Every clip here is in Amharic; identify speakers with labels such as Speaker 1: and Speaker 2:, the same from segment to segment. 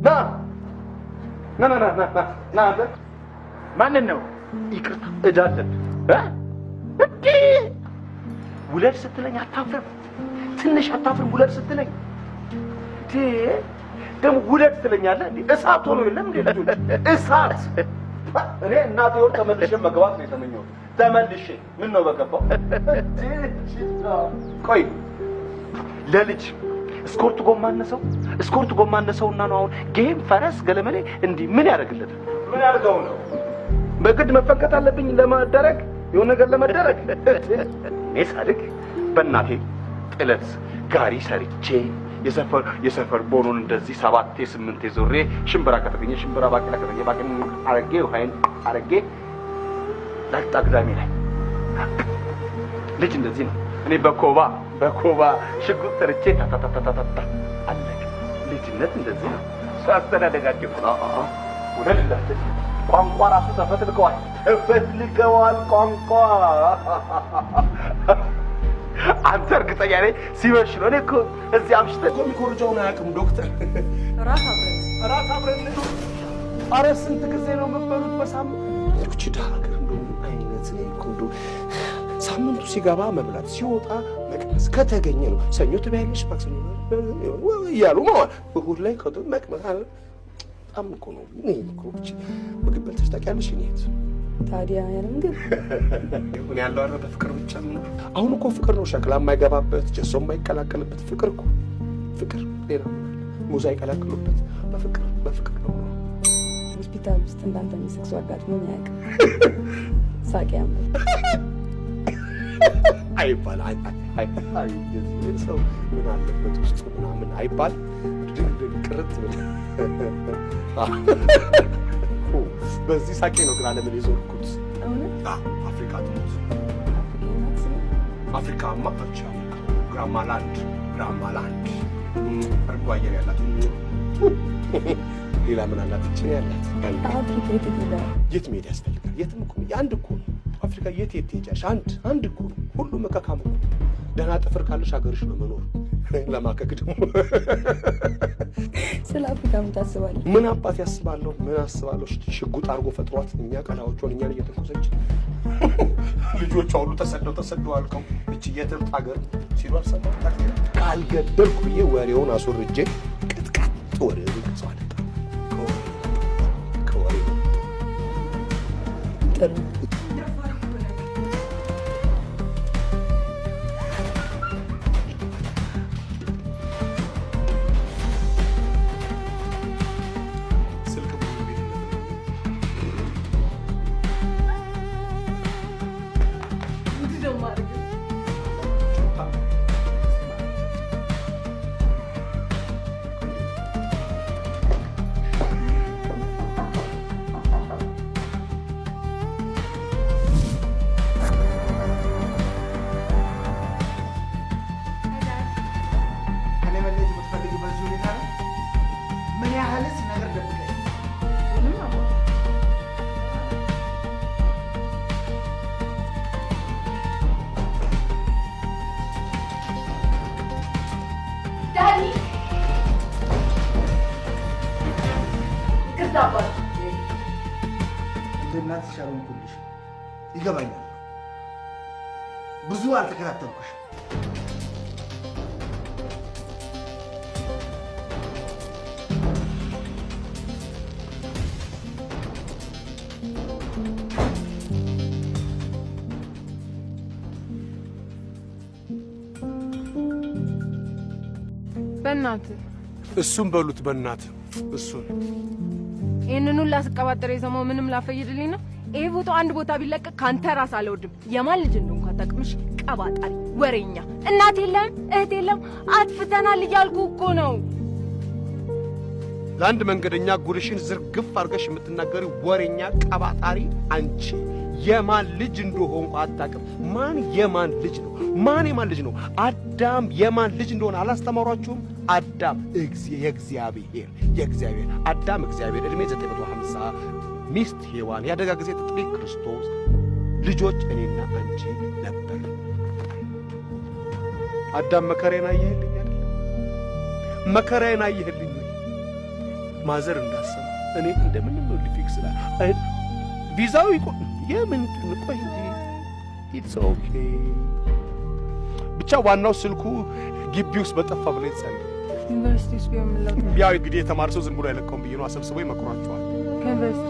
Speaker 1: ና አንተ ማንን ነው? ይቅርታ እዳለን እንዴ ውለድ ስትለኝ አታፍርም? ትንሽ አታፍርም? ውለድ ስትለኝ ደግሞ ውለድ ትለኛለህ እንዴ? እሳት ሆኖ የለም እንዴ ልጁ? እሳት እኔ እናቴ ወር ተመልሼ መግባት ነው የተመኘሁት። ተመልሼ ምን ነው በገባው? ቆይ ለልጅ ስኮርት ጎማነሰውና ነው አሁን ጌም ፈረስ ገለመሌ እንዲህ ምን ያደርግለታል? ምን ያርገው ነው? በግድ መፈንከት አለብኝ ለማደረግ የሆነ ነገር ለማደረግ? እኔ ሳድግ በእናቴ ጥለት ጋሪ ሰርቼ የሰፈር ቦኖን እንደዚህ 7 8 ዞሬ ሽምብራ ከተገኘ ሽምብራ ባቄላ ከተገኘ ባቄላ አረጌ ውሃይን አረጌ ዳግዳሚ ላይ ልጅ እንደዚህ ነው። እኔ በኮባ ሽጉጥ ሰርቼ ታታታታታ አለቀ። ልጅነት እንደዚህ ነው። ሳስተዳደጋቸው ወደልላት ቋንቋ ራሱ ተፈትልከዋል ቋንቋ አንተ እርግጠኛ ነኝ ሲመሽ ነው። እኔ እኮ እዚህ አምሽተህ ኮሚኮርጆውን አያውቅም ዶክተር። እራት አብረን ኧረ ስንት ጊዜ ነው የምትበሉት በሳምንት? እቺ ዳገር እንደው አይነት ነው እኮ እንደው ሳምንቱ ሲገባ መብላት ሲወጣ መቅመስ ከተገኘ ነው። ሰኞ ትበያለሽ ማክሰኞ እያሉ ማለት እሑድ ላይ መቅመስ አለ። በጣም እኮ ነው እኔ እኮ ብቻ ምግብ በልተሽ ታውቂያለሽ? እኔት
Speaker 2: ታዲያ ያለም ግን
Speaker 1: ምን ያለው አረ በፍቅር ብቻ ነው። አሁን እኮ ፍቅር ነው ሸክላ የማይገባበት ጀሶ የማይቀላቀልበት ፍቅር እኮ ፍቅር ሌላ ሙዛ ይቀላቀሉበት በፍቅር ነው።
Speaker 2: ሆስፒታል ውስጥ እንዳንተ የሚስቅሱ አጋጥሞኝ አያውቅም። ሳቂያም
Speaker 1: አይባል ሰው ምን አለበት ውስጥ ምናምን አይባል ድንድን ቅርት በዚህ ሳቄ ነው ግን ዓለምን የዞርኩት። አፍሪካ ትሞት አፍሪካማ ብቻ ግራማላንድ አርጎ አየር ያላት ሌላ ምን አላት? እቺ ያላት
Speaker 2: አፍሪካ
Speaker 1: የት መሄድ ያስፈልጋል? የትም እኮ አንድ እኮ አፍሪካ የት ትሄጃለሽ? አንድ እኮ ሁሉ መካካም እኮ ደህና ጥፍር ካለሽ ሀገርሽ ነው መኖር። ለማከክ ደግሞ
Speaker 2: ስለ አፍሪካ ምን ታስባለህ?
Speaker 1: ምን አባት ያስባለሁ? ምን አስባለሁ? ሽጉጥ አድርጎ ፈጥሯት እኛ ቀላዎቿን እኛን እየተኮሰች ልጆቿ ሁሉ ተሰደው አልቀው እቺ የትርት ሀገር ሲሉ አልሰማሁም። ካልገደልኩ ብዬ ወሬውን አስወርጄ ቅጥቅጥ ወሬውን ከሰዋለ ከወሬ
Speaker 2: ጥሩ
Speaker 3: እናት ሻሩንኩልሽ ይገባኛል። ብዙ አልተከታተልኩሽ።
Speaker 4: በእናትህ
Speaker 1: እሱን በሉት በእናትህ እሱን
Speaker 4: ይሄንን ሁሉ ላስቀባጠረ የሰማው ምንም ላፈይድልኝ ነው። ይሄ ፎቶ አንድ ቦታ ቢለቀቅ ካንተ ራስ አልወርድም። የማን ልጅ እንደሆንኩ አታውቅምሽ? ቀባጣሪ፣ ወሬኛ። እናት የለም እህት የለም አጥፍተናል እያልኩ እኮ ነው።
Speaker 1: ለአንድ መንገደኛ ጉልሽን ዝርግፍ አድርገሽ የምትናገሪ ወሬኛ ቀባጣሪ አንቺ የማን ልጅ እንደሆንኩ አታውቅም። ማን የማን ልጅ ነው? ማን የማን ልጅ ነው? አዳም የማን ልጅ እንደሆነ አላስተማሯችሁም? አዳም የእግዚአብሔር አዳም እግዚአብሔር ዕድሜ 950 ሚስት ሔዋን ያደጋ ጊዜ ተጥሪ ክርስቶስ ልጆች እኔና አንቺ ነበር። አዳም መከራዬን አየህልኝ አይደል? መከራዬን አየህልኝ ወይ? ማዘር እንዳሰማ እኔ እንደምንም ነው ሊፊክስ ላይ ቪዛው የምን ቆይ እንጂ ኢትስ ኦኬ ብቻ ዋናው ስልኩ ግቢ ውስጥ በጠፋ ብለ ይጻል
Speaker 4: ዩኒቨርሲቲ ውስጥ ቢሆንላው
Speaker 1: ያው እንግዲህ የተማረ ሰው ዝም ብሎ አይለቀውም ብዬ ነው አሰብስበው ይመክሯቸዋል።
Speaker 4: ከዩኒቨርሲቲ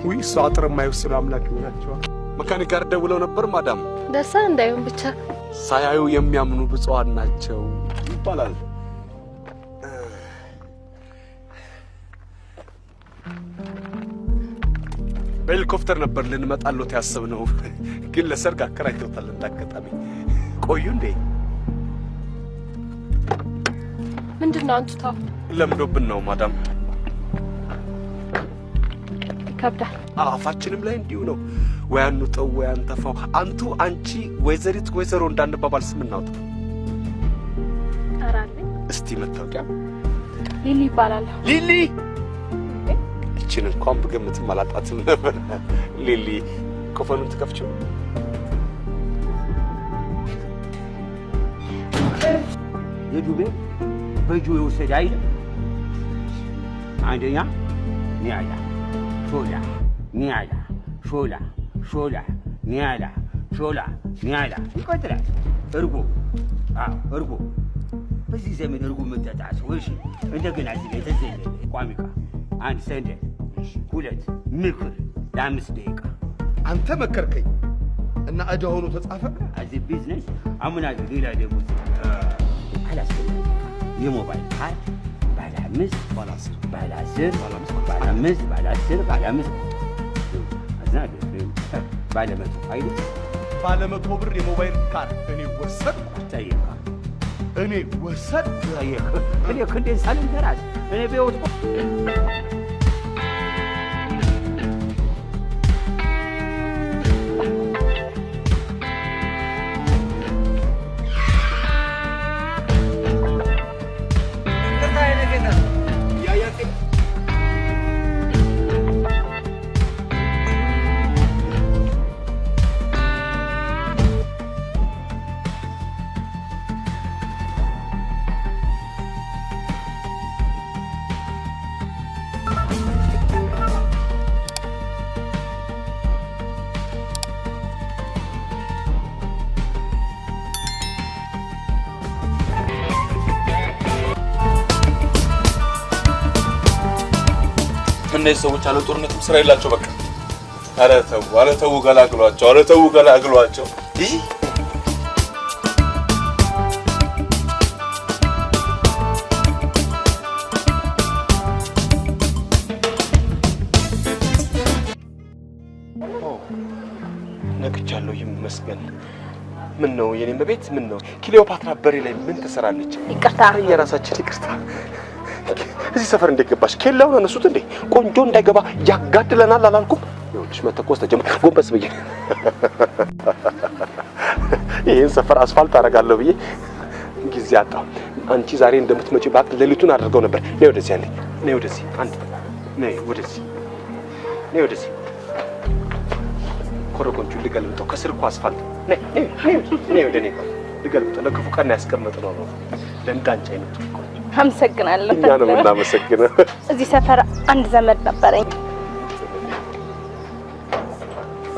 Speaker 1: ወይ እሱ አጥር የማይወስድ አምላክ ይሆናቸዋል። መካኒክ ጋር ደውለው ነበር። ማዳም
Speaker 5: ደሳ እንዳይሆን ብቻ
Speaker 1: ሳያዩ የሚያምኑ ብፁዓን ናቸው ይባላል። በሄሊኮፕተር ነበር ልንመጣሎት ያሰብነው ግን ለሰርግ አከራይተውታል። እንዳጋጣሚ ቆዩ እንዴ?
Speaker 5: ምንድነው አንቱታው?
Speaker 1: ለምዶብን ነው ማዳም።
Speaker 5: ይከብዳል።
Speaker 1: አፋችንም ላይ እንዲሁ ነው። ወይ አንውጠው ወይ አንተፋው። አንቱ አንቺ ወይዘሪት ወይዘሮ እንዳንባባል ስም እናውጣ።
Speaker 5: አራልኝ
Speaker 1: እስቲ መታወቂያ
Speaker 5: ሊሊ ይባላል።
Speaker 1: ሊሊ እቺን እንኳን በገምትም አላጣትም ነበር። ሊሊ ኮፈኑን ትከፍቺው።
Speaker 6: የዱቤ በእጁ የወሰደ አይደል? አንደኛ ኒያላ ሾላ ኒያላ ሾላ ሾላ ኒያላ ሾላ ኒያላ ይቆጥራል። እርጎ እርጎ በዚህ ዘመን እርጎ መጠጣ ሰው እሺ። እንደገና እዚህ ላይ ተዘለ ቋሚቃ አንድ ሰንደል ሁለት ምክር ለ5 ደቂቃ
Speaker 3: አንተ መከርከኝ እና እዳ ሆኖ ተጻፈ።
Speaker 6: አዚ ቢዝነስ አምናለ ሌላ ደግሞ አላስፈላጊ የሞባይል ካርድ ባለ 5 ባለ 10 ባለ 10 ባለ 5 ባለ 10 ባለ 5 አዛደ ባለ 100 አይደል?
Speaker 1: ባለ 100 ብር የሞባይል ካርድ እኔ ወሰድኩ።
Speaker 6: ጠየቃ
Speaker 1: እኔ ወሰድኩ።
Speaker 6: ጠየቃ እኔ ክንዴን ሳልንተራስ እኔ በውጥ
Speaker 7: እነዚህ ሰዎች አለ ጦርነትም ስራ የላቸው። በቃ ኧረ ተው ገላግሏቸው፣ ኧረ ተው ገላግሏቸው።
Speaker 1: ነቅቻለሁ ይመስገን። ምን ነው የኔም በቤት ምን ነው ክሊዮፓትራ በሬ ላይ ምን ትሰራለች?
Speaker 5: ይቅርታ
Speaker 1: የራሳችን ይቅርታ። እዚህ ሰፈር እንደገባሽ ኬላውን አነሱት እንዴ? ቆንጆ እንዳይገባ ያጋድለናል አላልኩም? ይኸውልሽ መተኮስ ተጀመረ። ጎንበስ ብዬ ይሄን ሰፈር አስፋልት አደርጋለሁ ብዬ ጊዜ አጣሁ። አንቺ ዛሬ እንደምትመጪ ባክ ሌሊቱን አድርገው ነበር። ነይ ወደዚህ አለኝ። ነይ ወደዚህ አንድ ነይ ወደዚህ ነይ ወደዚህ ኮረኮንቹ ልገልብጠው ከስር እኮ አስፋልት ነይ ነይ ነይ ወደ እኔ ልገልብጠው። ለክፉ ቀን ያስቀመጥነው ነው ለእንዳንቺ አይነቱ።
Speaker 5: አመሰግናለሁ።
Speaker 1: እኛ ነው የምናመሰግነው።
Speaker 5: እዚህ ሰፈር አንድ ዘመድ ነበረኝ።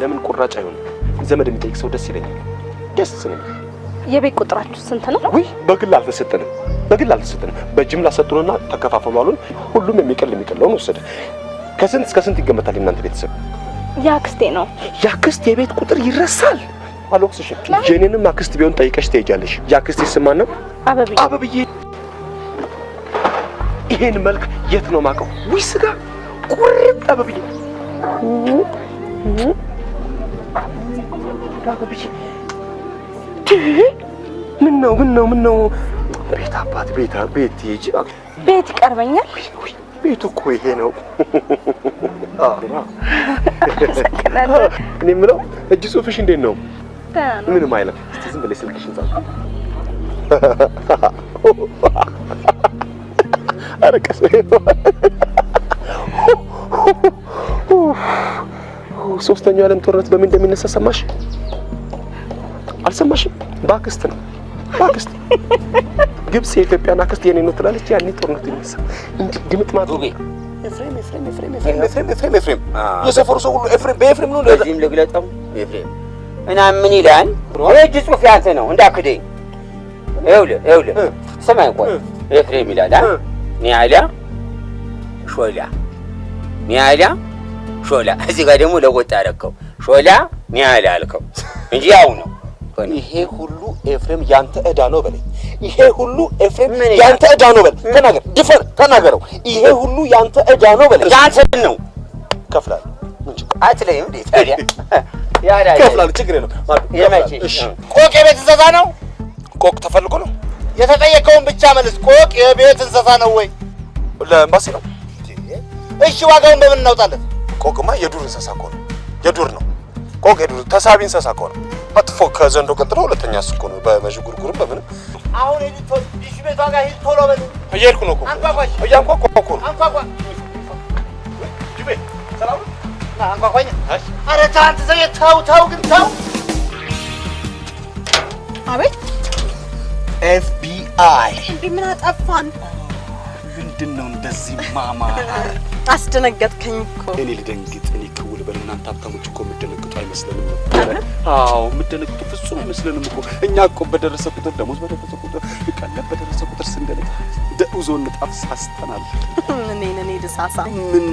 Speaker 1: ለምን ቁራጭ አይሆንም? ዘመድ የሚጠይቅ ሰው ደስ ይለኛል። ደስ ነው።
Speaker 5: የቤት ቁጥራችሁ ስንት ነው?
Speaker 1: ውይ በግል አልተሰጠንም። በጅምላ ሰጡንና ተከፋፈሉ አሉን። ሁሉም የሚቀለውን ወሰደ። ከስንት እስከ ስንት ይገመታል እናንተ ቤተሰብ?
Speaker 5: ያክስቴ ነው።
Speaker 1: ያክስት የቤት ቁጥር ይረሳል? አልወቅስሽም። የኔንም አክስት ቢሆን ጠይቀሽ ትሄጃለሽ። ያክስቴ ስም ማን ነው? አበብዬ። ይሄን መልክ የት ነው ማቀው? ውይ ስጋ ቁርጥ አበብዬ አበብዬ ምን ነው ቤት አባት ቤት ሂጂ።
Speaker 5: ቤት ይቀርበኛል።
Speaker 1: ቤቱ እኮ ይሄ ነው። እኔ የምለው እጅ ጽሑፍሽ እንዴት ነው? ምንም አይልም። እስቲ ዝም ብለሽ ስልክሽን ጻፍ። አረቀስ ሶስተኛው የዓለም ጦርነት በምን እንደሚነሳ ሰማሽ? አልሰማሽም? በአክስት ነው። በአክስት ግብጽ የኢትዮጵያን አክስት የኔ ነው ትላለች። ያኔ ጦርነቱ ይነሳ እንዴ? ድምጥማጡ
Speaker 3: ኤፍሬም የሰፈሩ ሰው ሁሉ ኤፍሬም በኤፍሬም ነው።
Speaker 6: ለዚህም ልግለጠው ኤፍሬም እና ምን ይላል? የእጅ ጽሑፍ ያንተ ነው እንዳክደኝ። ይኸውልህ ስማኝ፣ ቆይ ኤፍሬም ይላል ኒያላ ሾላ ሾላ። እዚህ ጋር ደግሞ ለወጣ አደረከው ሾላ ኒያላ አልከው እንጂ ያው ነው።
Speaker 3: ይሄ ሁሉ ኤፍሬም ያንተ ዕዳ ነው በለኝ። ይሄ ሁሉ ኤፍሬም ያንተ ዕዳ ነው በለኝ። ተናገር፣ ድፈር፣ ተናገረው። ይሄ ሁሉ ያንተ ዕዳ ነው በለኝ።
Speaker 6: ያንተ ነው።
Speaker 3: ከፍላለሁ። ምን ችግር
Speaker 6: አትለኝም እንዴ ታዲያ?
Speaker 3: ከፍላለሁ፣ ችግር የለውም።
Speaker 6: እሺ
Speaker 1: ቆቅ የቤት እንስሳ ነው?
Speaker 3: ቆቅ ተፈልጎ ነው?
Speaker 1: የተጠየቀውን ብቻ መልስ። ቆቅ የቤት እንስሳ ነው ወይ?
Speaker 3: ለኤምባሲ ነው።
Speaker 1: እሺ ዋጋውን በምን እናውጣለን?
Speaker 3: ቆቅማ የዱር እንስሳ እኮ ነው። የዱር ነው ቆቅ፣ የዱር ተሳቢ እንስሳ እኮ ነው። መጥፎ ከዘንዶ ቀጥሎ ሁለተኛ እሱ እኮ ነው። በመዥጉርጉርም በምንም
Speaker 1: አሁን ዲሽ ቤቷ ጋር ሂድ ቶሎ በል።
Speaker 3: እየሄድኩ ነው እኮ
Speaker 1: አንኳኳሽ።
Speaker 3: እያንኳኳ እኮ ነው።
Speaker 1: አንኳኳ።
Speaker 3: ጅቤ ሰላም ነው?
Speaker 1: አንኳኳኝ። ኧረ ተው አንተ ሰውዬ፣ ተው ግን ተው።
Speaker 2: አቤት
Speaker 3: FBI
Speaker 2: እንዴ! ምን አጠፋን?
Speaker 3: ምንድን ነው እንደዚህ ማማ?
Speaker 2: አስደነገጥከኝ እኮ።
Speaker 3: እኔ ልደንግጥ? እኔ ክውል በል። እናንተ ሀብታሞች እኮ የምትደነግጡ አይመስለንም ነበር። አዎ የምትደነግጡ ፍጹም አይመስለንም እኮ። እኛ እኮ በደረሰ ቁጥር ደሞዝ በደረሰ ቁጥር ቀለብ በደረሰ ቁጥር ስንደነግ ደኡዞን ጣፍ ሳስተናል።
Speaker 2: እኔ ደሳሳ
Speaker 3: ምን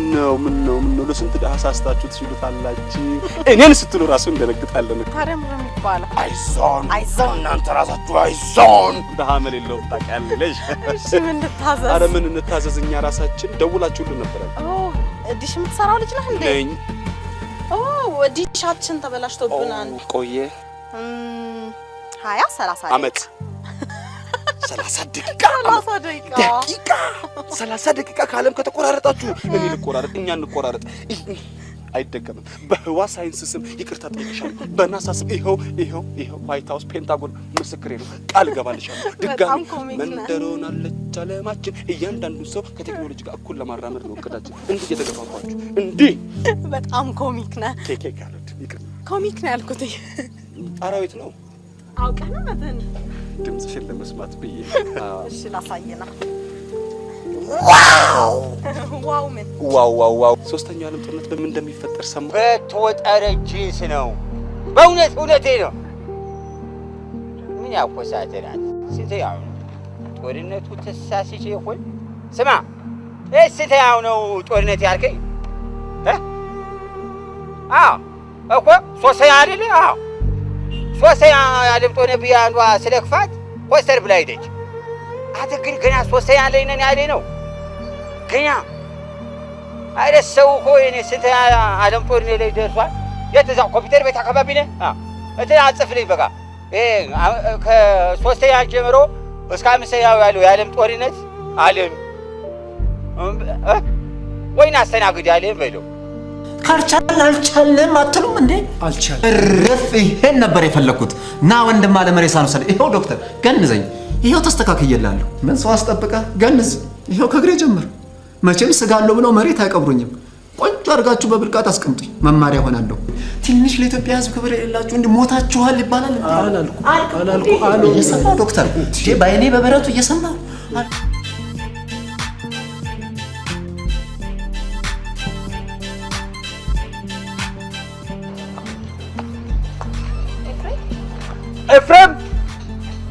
Speaker 3: ነው ለስንት ደሃ ሳስታችሁ ትችሉታላችሁ። እኔን ስትሉ ራሱ እንደነግጣለን።
Speaker 2: ታዲያ ምን የሚባለው?
Speaker 3: አይዞን እናንተ ራሳችሁ አይዞን። ደሃ መሌለው ታውቂያለሽ።
Speaker 2: እሺ ምን እንታዘዝ?
Speaker 3: ኧረ ምን እንታዘዝ? እኛ ራሳችን ደውላችሁልን ነበር።
Speaker 2: ዲሽ የምትሰራው ልጅ ነህ እንዴ?
Speaker 3: ነኝ።
Speaker 2: ዲሻችን ተበላሽቶብናል።
Speaker 3: ቆየ
Speaker 2: 20-30
Speaker 3: ዓመት 30 ደቂቃ 30 ደቂቃ ካለም ከተቆራረጣችሁ እኔ ልቆራረጥ፣ እኛ እንቆራረጥ። አይደገምም። በህዋ ሳይንስ ስም ይቅርታ ጠይቅሻለሁ። በናሳ ስም ይኸው ዋይት ሃውስ ፔንታጎን ምስክሬ ነው። ቃል እገባልሻለሁ። ድጋሚ መንደሮን አለች ዓለማችን። እያንዳንዱ ሰው ከቴክኖሎጂ ጋር እኩል ለማራመድ ነው እቅዳችን። እንዲህ እየተገፋፋችሁ እንዲህ
Speaker 2: በጣም ኮሚክ ነህ።
Speaker 3: ኬኬ ካለድ ይቅር
Speaker 2: ኮሚክ ነው ያልኩት።
Speaker 3: አራዊት ነው
Speaker 2: አውቀህ ነው መተን
Speaker 3: ድምፅሽን ለመስማት ብዬ።
Speaker 2: እሺ ላሳየና።
Speaker 3: ዋው ሶስተኛው ዓለም ጦርነት በምን እንደሚፈጠር ሰማሁ።
Speaker 6: በተወጠረ ጂንስ ነው። እውነቴ ነው። ምን ያኮሳተናል? ስንተኛው ነው ጦርነቱ? ተሳስቼ ይሆን? ስማ ስንተኛው ነው ጦርነት ያልከኝ? አዎ እኮ ሶስተኛ አይደለ? አዎ ሶስተኛ ዓለም ጦርነት ብዬ አንዷ ስለ ክፋት ኮስተር ብላ ሄደች። አንተ ግን ገና ሶስተኛ ላይ ነን ያለኝ ነው ገና አይደል? ሰው እኮ እኔ ስንተኛ ዓለም ጦርነት ላይ ደርሷል። የት እዛው ኮምፒውተር ቤት አካባቢ ነህ? እንትን አጽፍልኝ በቃ ከሶስተኛ ጀምሮ እስከ አምስተኛው ያለው የዓለም ጦርነት ዓለም ወይን አስተናግድ ያለን በለው።
Speaker 8: ካልቻልን አልቻልንም አትሉም እንዴ? አልቻልንም። እርፍ። ይሄን ነበር የፈለኩት። ና ወንድም አለ መሬሳን ወሰደ። ይኸው ዶክተር ገንዘኝ። ይኸው ተስተካክየላለሁ። ምን ሰው አስጠብቀ ገንዝ። ይኸው ከግሬ ጀምር። መቼም ስጋለሁ ብለው መሬት አይቀብሩኝም። ቆንጆ አድርጋችሁ በብልቃት አስቀምጡኝ። መማሪያ ሆናለሁ። ትንሽ ለኢትዮጵያ ሕዝብ ክብር የሌላችሁ እንዲህ ሞታችኋል ይባላል። አላልኩ እየሰማሁ ዶክተር ባይኔ በበረቱ እየሰማሁ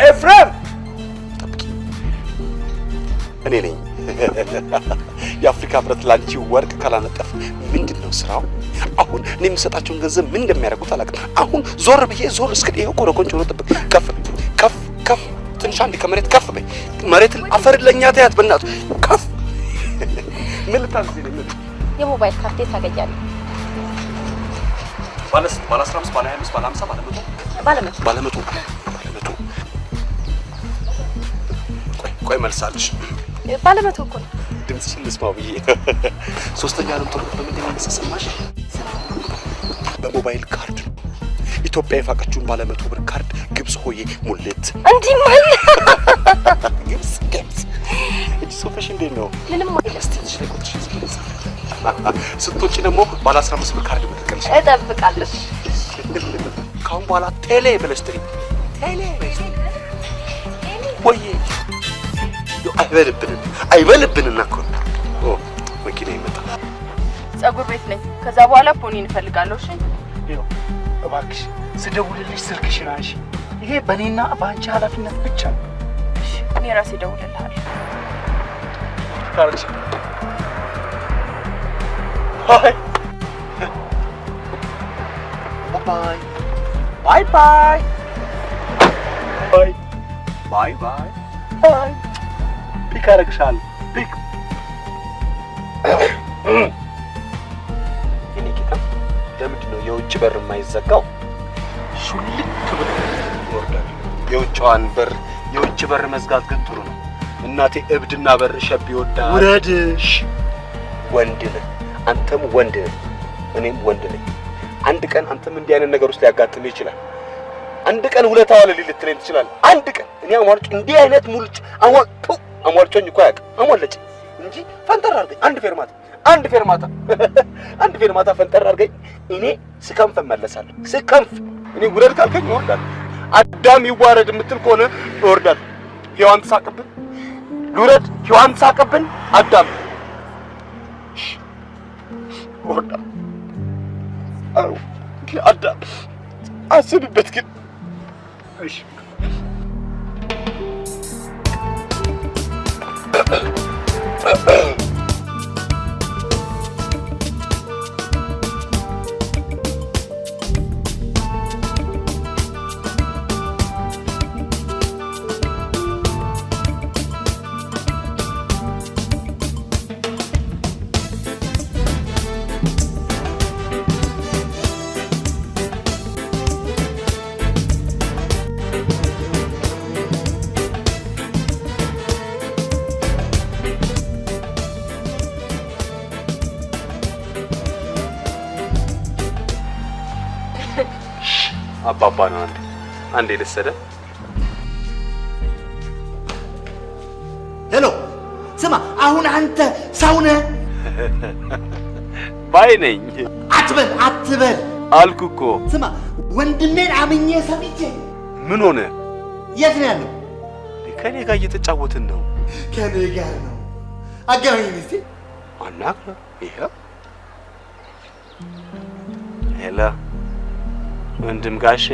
Speaker 3: ኤፍሬም እኔ ነኝ። የአፍሪካ ህብረት ላንቺ ወርቅ ካላነጠፍ ምንድን ነው ስራው? አሁን እኔ የምሰጣቸውን ገንዘብ ምን እንደሚያደርጉት አላውቅም። አሁን ዞር ብዬ እስክል ይኸው እኮ ነው። ቆንጆ ነው። ጥብቅ ከፍ ትንሽ አንዴ ከመሬት ከፍ በይ። መሬትን አፈር ለኛ ታያት በእናቱ ከፍ። ምን ልታዝኝ ነው?
Speaker 5: የሞባይል ካርድ ታገኛለህ?
Speaker 3: ባለ 15 ባለ 25 ባለ 50 ባለ 100 ቆይ መልሳለሽ።
Speaker 5: ባለ 100 እኮ ነው።
Speaker 3: ድምፅሽን ልስማው ብዬ። ሶስተኛ ዓለም ጦርነት በምንድን ነው የምትሰማሽ? በሞባይል ካርድ ነው። ኢትዮጵያ የፋቀችውን ባለ 100 ብር ካርድ ግብጽ ሆዬ ሙልት
Speaker 5: እንዲህ ማለት
Speaker 3: ግብጽ እጅ ሶፈሽ እንዴት ነው?
Speaker 5: ምንም ማለት
Speaker 3: ትንሽ ላይ ቁጥርሽ ስትወጪ ደግሞ ባለ 15 ብር ካርድ መጥቀልሽ
Speaker 5: እጠብቃለሁ።
Speaker 3: ካሁን በኋላ ቴሌ ብለሽ ጥሪ። ቴሌ ወይ አይበልብንና እኮ መኪና ይመጣ
Speaker 4: ጸጉር ቤት ነኝ። ከዛ በኋላ ፖኒን እፈልጋለሁ። እሺ
Speaker 1: ይኸው እባክሽ ስደውልልሽ ስልክሽን አንሺ። ይሄ በእኔና በአንቺ ኃላፊነት ብቻ ነው።
Speaker 4: እሺ እኔ ራሴ እደውልልሃለሁ።
Speaker 1: ታርች ባይ ባይ ባይ ባይ ባይ ባይ ባይ ባይ ፒክ አደርግሻለሁ። ፒክ የኔ ጌታ ለምንድን ነው የውጭ በር የማይዘጋው? ሹልክ ብሎ ይወርዳል። የውጭ በር መዝጋት ግን ጥሩ ነው። እናቴ እብድና በር ሸብ ይወዳል። ውረድሽ። ወንድ ነህ አንተም ወንድ ነህ እኔም ወንድ ነኝ። አንድ ቀን አንተም እንዲህ አይነት ነገር ውስጥ ሊያጋጥም ይችላል። አንድ ቀን ውለታ ዋለ ልትለኝ ትችላለህ። አንድ ቀን እኔ አሟልጭ እንዲህ አይነት ሙልጭ አሟልጮኝ እኮ አያውቅም። አሟለጭ እንጂ ፈንጠር አድርገኝ አንድ ፌርማታ ፈንጠር አድርገኝ። እኔ ስከንፍ እመለሳለሁ። ስከንፍ እኔ ውረድ ካልከኝ እወርዳለሁ። አዳም ይዋረድ የምትል ከሆነ እወርዳለሁ። ሔዋን ትሳቅብን ልውረድ። ሔዋን ትሳቅብን አዳም እወርዳለሁ። አው አዳም አስብበት ግን እሺ አባባ ነው አንዴ ልሰደ።
Speaker 9: ሄሎ ስማ፣ አሁን አንተ ሰው ነህ?
Speaker 3: ባይ ነኝ።
Speaker 9: አትበል
Speaker 3: አልኩ እኮ።
Speaker 9: ስማ፣ ወንድሜን አምኜ ሰምቼ።
Speaker 3: ምን ሆነ?
Speaker 9: የት ነው ያለው?
Speaker 3: ከኔ ጋር እየተጫወትን ነው።
Speaker 9: ከኔ ጋር ነው? አገናኘኝ እስቲ።
Speaker 3: አናግረው። ይሄው ሄሎ ወንድም ጋሼ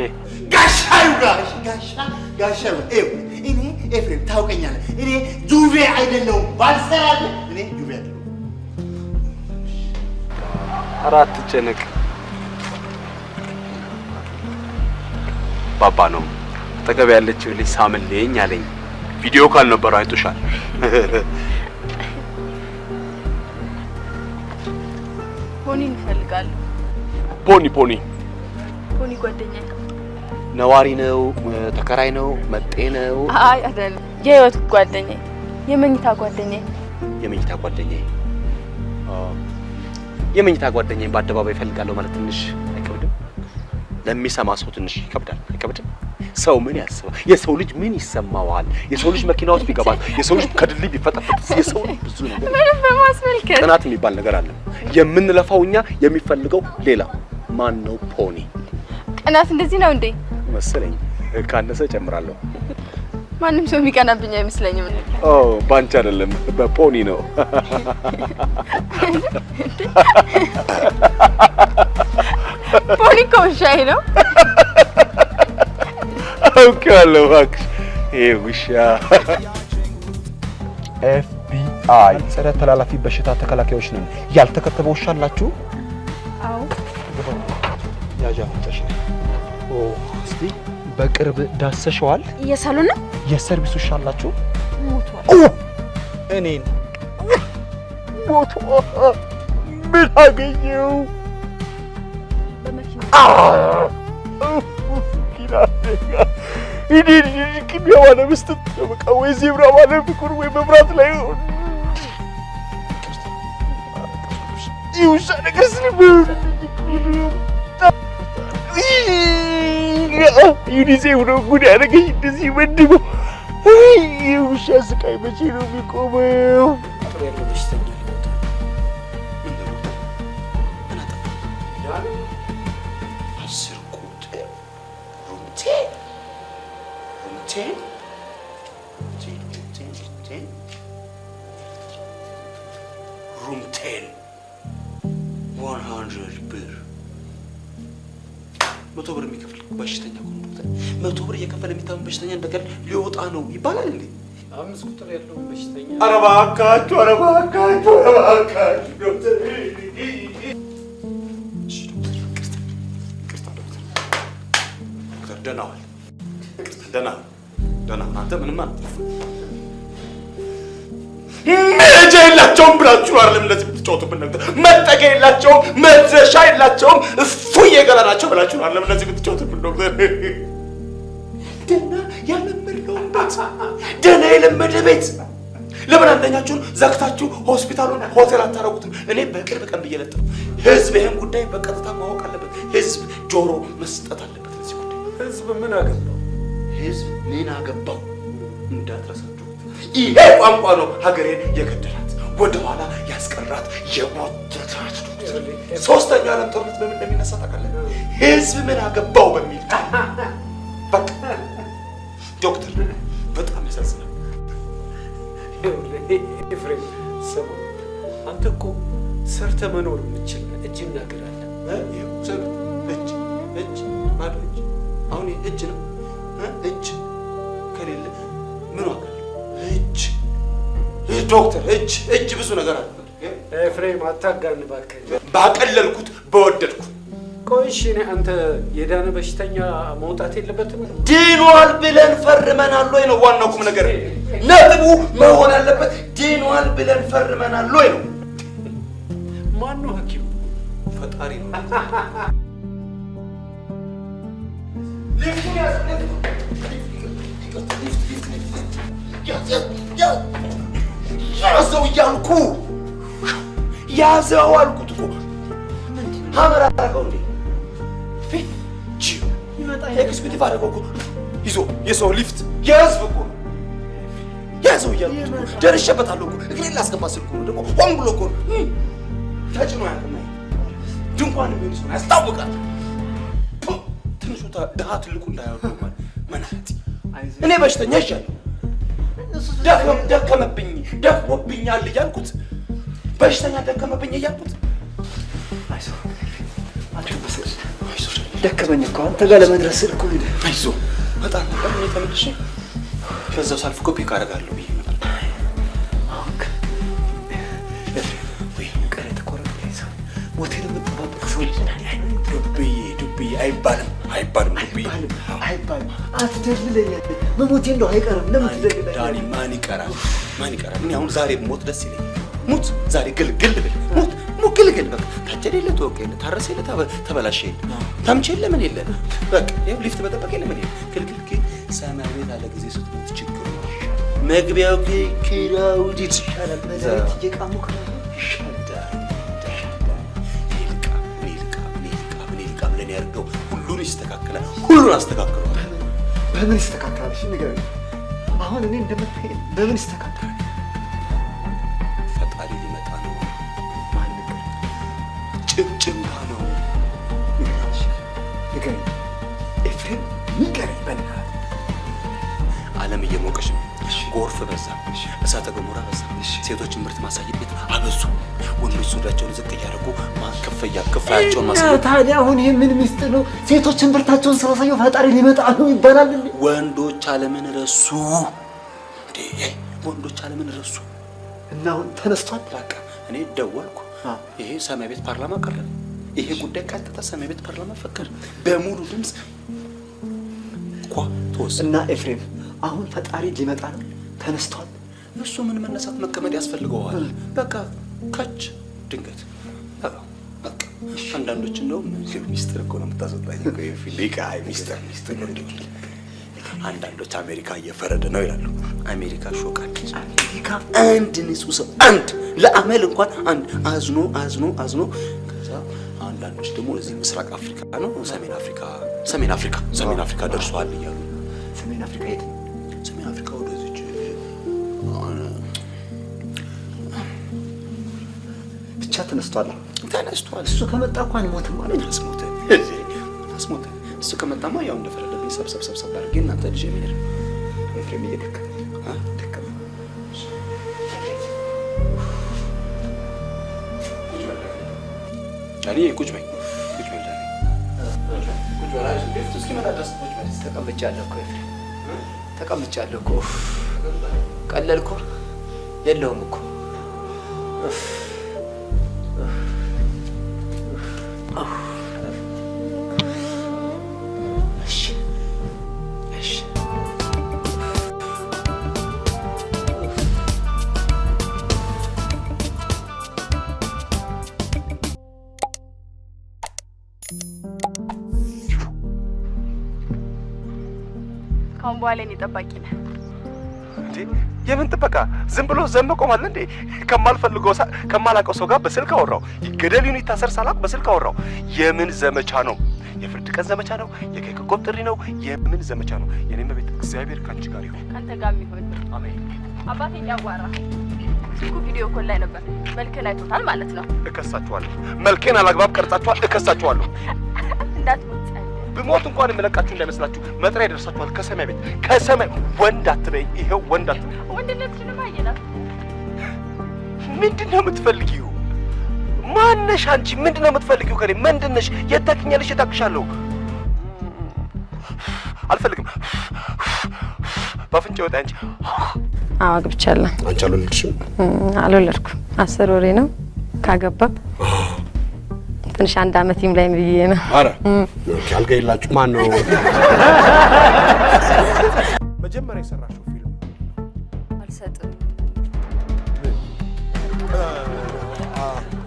Speaker 3: ጋሻው እኔ ኤፍሬም ታውቀኛለህ። እኔ ጁቬ አይደለሁም። ባልሰራልህ እኔ ጁቬ አይደለሁም። አራት ጨነቅ ባባ ነው አጠገብ ያለችው ልጅ ሳምልኝ አለኝ። ቪዲዮ ካልነበረ አይቶሻል።
Speaker 4: ፖኒ እንፈልጋለሁ።
Speaker 3: ፖኒ
Speaker 4: ጓደኛዬ
Speaker 3: ነዋሪ ነው? ተከራይ ነው? መጤ ነው?
Speaker 4: አይ አይደለም፣ የህይወት ጓደኛዬ፣ የመኝታ ጓደኛዬ።
Speaker 3: የመኝታ ጓደኛዬ በአደባባይ እፈልጋለሁ ማለት ትንሽ አይከብድም? ለሚሰማ ሰው ትንሽ ይከብዳል። አይከብድም? ሰው ምን ያስባል? የሰው ልጅ ምን ይሰማዋል? የሰው ልጅ መኪና ውስጥ ቢገባ፣ የሰው ልጅ ከድልድይ ቢፈጠፈጥ፣ የሰው ልጅ ብዙ ነገር
Speaker 4: ምንም በማስመልከት
Speaker 3: ጥናት የሚባል ነገር አለ። የምንለፋው እኛ የሚፈልገው ሌላ። ማን ነው? ፖኒ።
Speaker 4: ቅናት እንደዚህ ነው እንዴ?
Speaker 3: መሰለኝ። ካነሰ እጨምራለሁ።
Speaker 4: ማንም ሰው የሚቀናብኝ አይመስለኝም።
Speaker 3: ኦ ባንቺ አይደለም በፖኒ ነው።
Speaker 4: ፖኒ እኮ ውሻዬ ነው።
Speaker 3: አውቄዋለሁ እባክሽ። ይሄ ውሻ FBI ጸረ ተላላፊ በሽታ ተከላካዮች ነን። ያልተከተበ ውሻ አላችሁ?
Speaker 4: አዎ።
Speaker 3: ያጃ ፍተሽ ነው። ኦ እስቲ በቅርብ ዳሰሽዋል?
Speaker 2: እየሳሉና
Speaker 3: የሰርቪስ ውሻ አላችሁ?
Speaker 2: ሞቷል።
Speaker 3: እኔን ሞቶ ምን አገኘው?
Speaker 4: በመኪና
Speaker 3: እኔ ቅሚያ ባለ መስጠት በቃ ወይ ዜብራ ባለ ፍቅር ወይ መብራት ላይ ይውሻ ነገር ስለምን ዩኒሴፍ ነው ጉድ ያደረገኝ እንደዚህ መድቦ። ይውሻ ስቃይ መቼ ነው የሚቆመው? 100 ብር የሚከፍል በሽተኛ ነው ዶክተር። 100 ብር እየከፈለ የሚታመም በሽተኛ እንደገና ሊወጣ ነው ይባላል እንዴ?
Speaker 10: 5 ቁጥር ያለው በሽተኛ
Speaker 1: ኧረ እባካችሁ ዶክተር።
Speaker 3: እሺ ዶክተር፣ ይቅርታ ዶክተር። ዶክተር ደህና ዋል። ደህና አንተ ምንም አትጠፋም።
Speaker 1: መሄጃ የላቸውም ብላችሁ አይደለም እንደዚህ የምትጫወቱብን ነገር። መጠጊያ የላቸውም፣ መድረሻ የላቸውም፣ እፉዬ ገላ ናቸው ብላችሁ አይደለም እንደዚህ የምትጫወቱብን ዶክተር። ደህና ያለመድነው ቤት፣ ደህና የለመደ ቤት ለምን አንደኛችሁን ዘግታችሁ ሆስፒታሉን ሆቴል አታረጉትም? እኔ በቅርብ ቀን ብዬ ለጥፍ ህዝብ ይሄን ጉዳይ በቀጥታ ማወቅ አለበት። ህዝብ ጆሮ መስጠት አለበት ለዚህ ጉዳይ።
Speaker 10: ህዝብ ምን አገባው?
Speaker 3: ህዝብ ምን አገባው እንዳትረሳችሁ። ይሄ ቋንቋ ነው ሀገሬን የገደላት ወደኋላ ያስቀራት የሞተታት። ሶስተኛው ዓለም ጦርነት በምን እንደሚነሳ ታውቃለህ? ህዝብ ምን አገባው በሚል በቃ ዶክተር በጣም ያሳዝናል።
Speaker 10: ኤፍሬም ስማ፣ አንተ እኮ ሰርተህ መኖር የምትችል እጅ ነገር አለ።
Speaker 3: ይኸው ሰሩት እጅ ባዶ እጅ። አሁን እጅ ነው እጅ ከሌለ ምን ዋጋ አለው? እጅ ዶክተር እጅ ብዙ ነገር አለ።
Speaker 10: ኤፍሬም አታጋን እባክህ።
Speaker 3: ባቀለልኩት በወደድኩ።
Speaker 10: ቆይ እሺ፣ አንተ የዳነ በሽተኛ መውጣት የለበትም?
Speaker 3: ድኗል ብለን ፈርመናል ወይ ነው ዋናው ቁም ነገር። ነጥቡ መሆን ያለበት ድኗል ብለን ፈርመናል ወይ ነው።
Speaker 10: ማን ነው ሐኪሙ?
Speaker 3: ፈጣሪ ነው። ያዘው እያልኩ ያዘው አልኩት እኮ ሀመር አደረገው እንዴ? ኤክስኪዩቲቭ አደረገው እኮ ይዞ የሰው ሊፍት የህዝብ እኮ ያዘው እያልኩት እኮ ደርሼበታለሁ እኮ እግሬን ላስገባ ስልኩ ነው ደግሞ ሆን ብሎ እኮ ተጭኖ ያቅና ድንኳን ቢሆን ሰው ያስታውቃል። ትንሹ ድሀ ትልቁ እንዳያወዱ መናት እኔ በሽተኛ ይሻለሁ ደከመብኝ ደክሞብኛል እያልኩት በሽተኛ ደከመብኝ እያልኩት
Speaker 9: ደከመኝ እኮ አንተ ጋር ለመድረስ እኮ
Speaker 3: አይዞህ በጣም ነበር እኔ ተመልሼ ከዛው ሳልፍ ኮፒ ካደርጋለሁ ብዬ ነበር።
Speaker 9: ሆቴል የምትጠባበቅ ሰው
Speaker 3: ዱብዬ አይባልም
Speaker 9: አትደልለኛል። መሞቴ እንደው አይቀርም። ለምን ትደልለኛል?
Speaker 3: ዳኒ ማን ይቀራል? እኔ አሁን ዛሬ ሞት ደስ ይለኛል። ሙት ዛሬ ግልግል ብል ሙት ግልግል በቃ ታጨደ የለ ተወቀ የለ ታረሰ የለ ተበላሸ የለ ታምቼ የለ ምን የለ በቃ ይኸው ሊፍት በጠበቅ የለ ምን የለ ግልግል ግን ሰማይ ቤት አለ ጊዜ ስትሞት ችግሩ መግቢያው ኪራው ይሻላል።
Speaker 9: መድኃኒት እየቃሙ ይሻላል።
Speaker 3: ብለን ያድርገው ሁሉን ይስተካከላል። ሁሉን አስተካክሏል።
Speaker 9: በምን ይስተካከላል? እሺ ንገረኝ። አሁን እኔ እንደምታይ በምን ይስተካከላል?
Speaker 3: ፈጣሪ ሊመጣ ነው።
Speaker 9: ማን ነገር
Speaker 3: ጭምጭምታ ነው።
Speaker 9: ንገረኝ ኤፍሬም፣ ንገረኝ በእናትህ።
Speaker 3: ዓለም እየሞቀች ነው። ጎርፍ በዛ፣ እሳተ ገሞራ በዛ። ሴቶችን ምርት ማሳየት ቤት አበዙ። ወንዶች ሱሪያቸውን ዝቅ እያደረጉ ክፍያቸውን ማሳየት።
Speaker 9: ታዲያ አሁን ይህ ምን ሚስጥር ነው? ሴቶችን ምርታቸውን ስላሳዩ ፈጣሪ ሊመጣ ነው ይባላል እንዴ?
Speaker 3: ወንዶች ዓለምን ረሱ እንዴ? ወንዶች ዓለምን ረሱ
Speaker 9: እና አሁን ተነስቷል።
Speaker 3: በቃ እኔ ደወልኩ። ይሄ ሰማይ ቤት ፓርላማ ቀረ። ይሄ ጉዳይ ቀጥታ ሰማይ ቤት ፓርላማ ፈቀደ በሙሉ ድምፅ እኮ ተወሰነ።
Speaker 9: እና ኤፍሬም አሁን ፈጣሪ ሊመጣ ነው ተነስቷል።
Speaker 3: እሱ ምን መነሳት መቀመጥ ያስፈልገዋል። በቃ ካች ድንገት በቃ አንዳንዶች እንደውም ሚስጥር እኮ ነው የምታስወጣኝ እኮ የፊሊካ ሚስጥር አንዳንዶች አሜሪካ እየፈረደ ነው ይላሉ። አሜሪካ ሾቃለች።
Speaker 9: አሜሪካ
Speaker 3: አንድ ንጹህ ሰው አንድ ለአመል እንኳን አንድ አዝኖ ከዛ አንዳንዶች ደግሞ እዚህ ምስራቅ አፍሪካ ነው ሰሜን አፍሪካ ደርሷል እያሉ።
Speaker 9: ሰሜን አፍሪካ የት ነው?
Speaker 3: ሰሜን አፍሪካ ወደዚህ
Speaker 9: ብቻ ተነስቷል።
Speaker 3: እሱ
Speaker 9: ከመጣ እንኳን ሞት ማለት ነው።
Speaker 3: አስሞተ እሱ ከመጣማ ያው እንደፈረደብኝ ሰብሰብ አድርጌ እናንተ ልጅ የሚሄድ
Speaker 9: ኤፍሬም እየደከመ
Speaker 3: ዳኒ ቁጭ በይ
Speaker 1: ገራዥ ሊፍት እስኪመጣ ድረስ ቁጭ በል።
Speaker 8: ተቀምጫለሁ እኮ ኤፍሬም፣ ተቀምጫለሁ እኮ። ቀለልኩ? የለውም እኮ።
Speaker 4: ካሁን በኋላ እኔ ጠባቂ ነህ
Speaker 3: እንዴ? የምን ጥበቃ? ዝም ብሎ ዘመቆም አለ እንዴ? ከማላውቀው ሰው ጋር በስልክ አወራው። ገደሉን ይታሰር ሳላውቅ በስልክ አወራው። የምን ዘመቻ ነው? የፍርድ ቀን ዘመቻ ነው? የኬክ ቆጥሪ ነው? የምን ዘመቻ ነው? የኔም ቤት እግዚአብሔር ካንቺ ጋር ይሁን።
Speaker 4: ካንተ ጋር ይሁን። አሜን። አባቴ ያዋራ ስልኩ ቪዲዮ ኮል ላይ ነበር። መልክህን አይቶታል ማለት ነው።
Speaker 3: እከሳችኋለሁ። መልኬን አላግባብ ቀርጻችኋል። እከሳችኋለሁ።
Speaker 4: እንዳትሞት
Speaker 3: ብሞት እንኳን የምለቃችሁ እንዳይመስላችሁ መጥሪያ ይደርሳችኋል ከሰማይ ቤት። ከሰማይ ወንድ አትበይኝ። ይሄው ወንድ አትበይኝ።
Speaker 4: ወንድነትሽንም አየናት።
Speaker 3: ምንድን ነው የምትፈልጊው? ማነሽ አንቺ? ምንድን ነው የምትፈልጊው ከኔ? ምንድን ነሽ? የት ታውቂኛለሽ? የት አውቅሻለሁ? አልፈልግም። በአፍንጫ ወጣ አንቺ።
Speaker 5: አዎ አግብቻለሁ።
Speaker 3: አንቺ አልወለድሽም?
Speaker 5: አልወለድኩም። 10 ወሬ ነው ካገባ። ትንሽ 1 አመት ይምላኝ ብዬ ነው።
Speaker 3: አረ አልጋ የላችሁ? ማን ነው መጀመሪያ የሰራሽው ፊልም?
Speaker 5: አልሰጥም።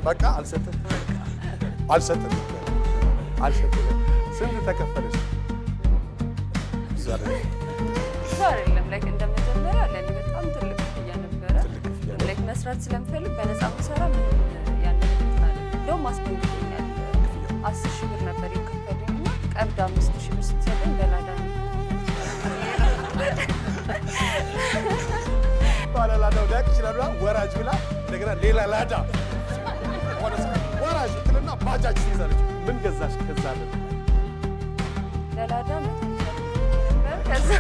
Speaker 3: በቃ አልሰጥም። ስንት ተከፈለሽ?
Speaker 5: አይደለም ላይክ እንደመጀመሪያ ለኔ በጣም ትልቅ ክፍያ ነበረ። ላይክ መስራት ስለምፈልግ በነፃ ብሰራ ምን ያንን እንደውም አስገኝቶኛል። 10,000 ብር ነበር የከፈለኝ እና ቀብድ 5,000 ብር ስትሰጠኝ በላዳ ነው።
Speaker 3: ባለላዳው ዳቅ ይችላል ወራጅ ብላ እንደገና ሌላ ላዳ ወራጅ ትልና ባጃጅ ትይዛለች። ምን ገዛሽ? ከዛ
Speaker 5: ለላዳ ነበር ከዛ